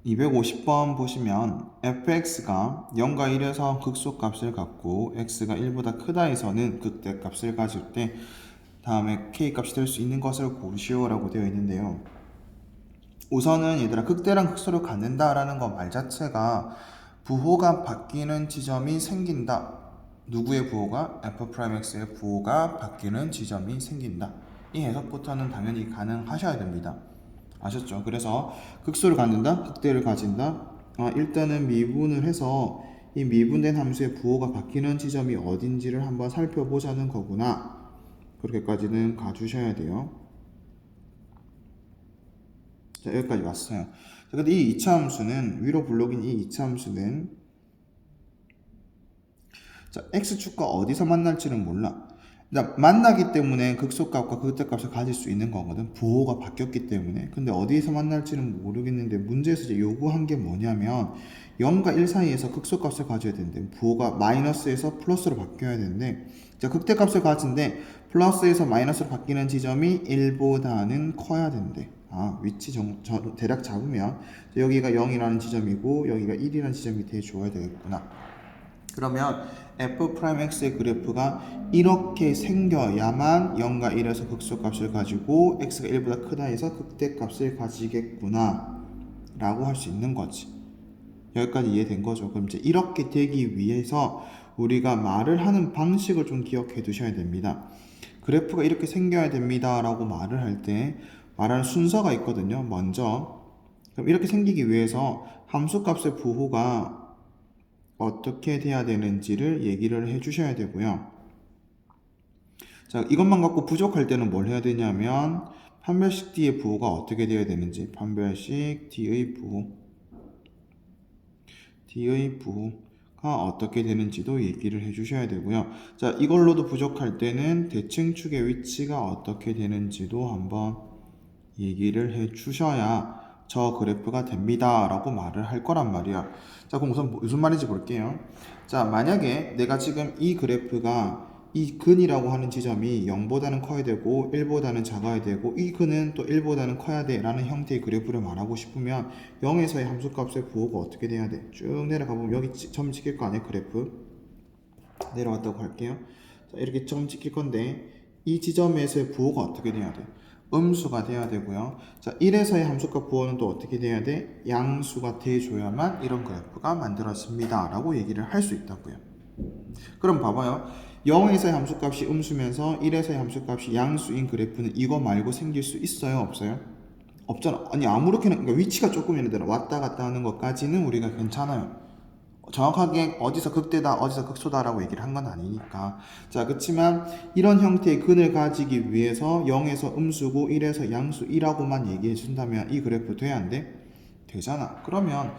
250번 보시면 fx가 0과 1에서 극소값을 갖고 x가 1보다 크다에서는 극대값을 가질 때 다음에 k값이 될 수 있는 것을 고르시오라고 되어 있는데요. 우선은 얘들아 극대랑 극소를 갖는다라는 거 말 자체가 부호가 바뀌는 지점이 생긴다. 누구의 부호가? f'x의 부호가 바뀌는 지점이 생긴다. 이 해석부터는 당연히 가능하셔야 됩니다. 아셨죠? 그래서 극소를 갖는다, 극대를 가진다. 일단은 미분을 해서 이 미분된 함수의 부호가 바뀌는 지점이 어딘지를 한번 살펴보자는 거구나. 그렇게까지는 가주셔야 돼요. 자, 여기까지 왔어요. 자, 근데 이 2차 함수는, 위로 불러긴 이 2차 함수는, 자, x축과 어디서 만날지는 몰라. 만나기 때문에 극소값과 극대값을 가질 수 있는 거거든. 부호가 바뀌었기 때문에. 근데 어디에서 만날지는 모르겠는데 문제에서 이제 요구한 게 뭐냐면 0과 1 사이에서 극소값을 가져야 되는데 부호가 마이너스에서 플러스로 바뀌어야 되는데 자, 극대값을 가진데 플러스에서 마이너스로 바뀌는 지점이 1보다는 커야 된대. 위치 대략 잡으면 여기가 0이라는 지점이고 여기가 1이라는 지점이 돼줘야 되겠구나. 그러면 f'x의 그래프가 이렇게 생겨야만 0과 1에서 극소값을 가지고 x가 1보다 크다 해서 극대값을 가지겠구나 라고 할 수 있는 거지. 여기까지 이해된 거죠. 그럼 이제 이렇게 되기 위해서 우리가 말을 하는 방식을 좀 기억해 두셔야 됩니다. 그래프가 이렇게 생겨야 됩니다 라고 말을 할 때 말하는 순서가 있거든요. 먼저 그럼 이렇게 생기기 위해서 함수값의 부호가 어떻게 돼야 되는지를 얘기를 해 주셔야 되고요. 자, 이것만 갖고 부족할 때는 뭘 해야 되냐면 판별식 D의 부호가 어떻게 돼야 되는지 판별식 D의 부호가 어떻게 되는지도 얘기를 해 주셔야 되고요. 자, 이걸로도 부족할 때는 대칭축의 위치가 어떻게 되는지도 한번 얘기를 해 주셔야 저 그래프가 됩니다 라고 말을 할 거란 말이야. 자, 그럼 우선 무슨 말인지 볼게요. 자, 만약에 내가 지금 이 그래프가 이 근이라고 하는 지점이 0보다는 커야 되고 1보다는 작아야 되고 이 근은 또 1보다는 커야 돼 라는 형태의 그래프를 말하고 싶으면 0에서의 함수값의 부호가 어떻게 돼야 돼? 쭉 내려가 보면 여기 점 찍힐 거 아니에요? 그래프 내려왔다고 할게요. 자, 이렇게 점 찍힐 건데 이 지점에서의 부호가 어떻게 돼야 돼? 음수가 돼야 되고요. 자, 1에서의 함수값 부호는 또 어떻게 돼야 돼? 양수가 돼줘야만 이런 그래프가 만들어집니다 라고 얘기를 할 수 있다고요. 그럼 봐봐요. 0에서의 함수값이 음수면서 1에서의 함수값이 양수인 그래프는 이거 말고 생길 수 있어요? 없어요? 없잖아. 아니 아무렇게나 그러니까 위치가 조금 예를 들어 왔다 갔다 하는 것까지는 우리가 괜찮아요. 정확하게 어디서 극대다 어디서 극소다라고 얘기를 한 건 아니니까. 자, 그렇지만 이런 형태의 근을 가지기 위해서 0에서 음수고 1에서 양수이라고만 얘기해 준다면 이 그래프 돼야 안 돼? 되잖아. 그러면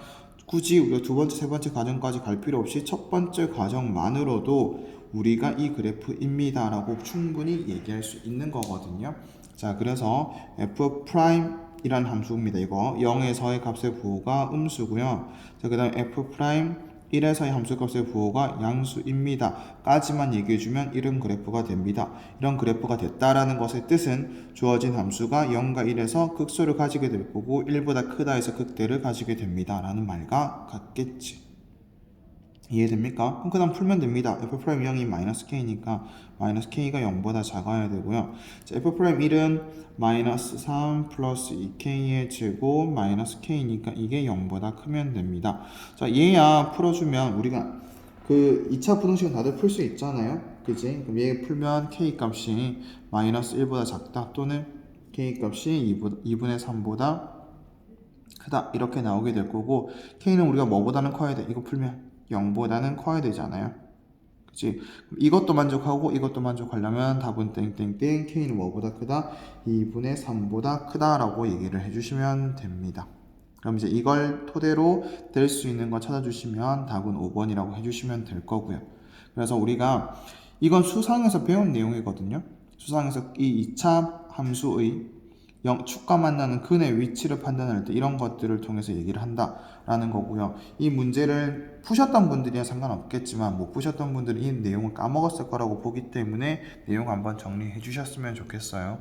굳이 우리가 두 번째, 세 번째 과정까지 갈 필요 없이 첫 번째 과정만으로도 우리가 이 그래프입니다 라고 충분히 얘기할 수 있는 거거든요. 자, 그래서 f' 이란 함수입니다. 이거 0에서의 값의 부호가 음수고요. 자, 그 다음 f' 1에서의 함수값의 부호가 양수입니다 까지만 얘기해주면 이런 그래프가 됩니다. 이런 그래프가 됐다라는 것의 뜻은 주어진 함수가 0과 1에서 극소를 가지게 될 거고 1보다 크다 해서 극대를 가지게 됩니다 라는 말과 같겠지. 이해됩니까? 그럼 그 다음 풀면 됩니다. f'0이 마이너스 k니까 마이너스 k가 0보다 작아야 되고요. 자, f'1은 마이너스 3 플러스 2k의 제곱 마이너스 k니까 이게 0보다 크면 됩니다. 자, 얘야 풀어주면 우리가 그 2차 부등식은 다들 풀 수 있잖아요. 그지? 그럼 얘 풀면 k 값이 마이너스 1보다 작다 또는 k 값이 2분의 3보다 크다 이렇게 나오게 될 거고 k는 우리가 뭐보다는 커야 돼? 이거 풀면 0보다는 커야 되잖아요. 그치? 이것도 만족하고 이것도 만족하려면 답은 땡땡땡 k는 뭐보다 크다? 2분의 3보다 크다 라고 얘기를 해주시면 됩니다. 그럼 이제 이걸 토대로 될 수 있는 거 찾아주시면 답은 5번이라고 해주시면 될 거고요. 그래서 우리가 이건 수상에서 배운 내용이거든요. 수상에서 이 2차 함수의 축과 만나는 근의 위치를 판단할 때 이런 것들을 통해서 얘기를 한다라는 거고요. 이 문제를 푸셨던 분들이야 상관없겠지만 못 푸셨던 분들은 이 내용을 까먹었을 거라고 보기 때문에 내용 한번 정리해 주셨으면 좋겠어요.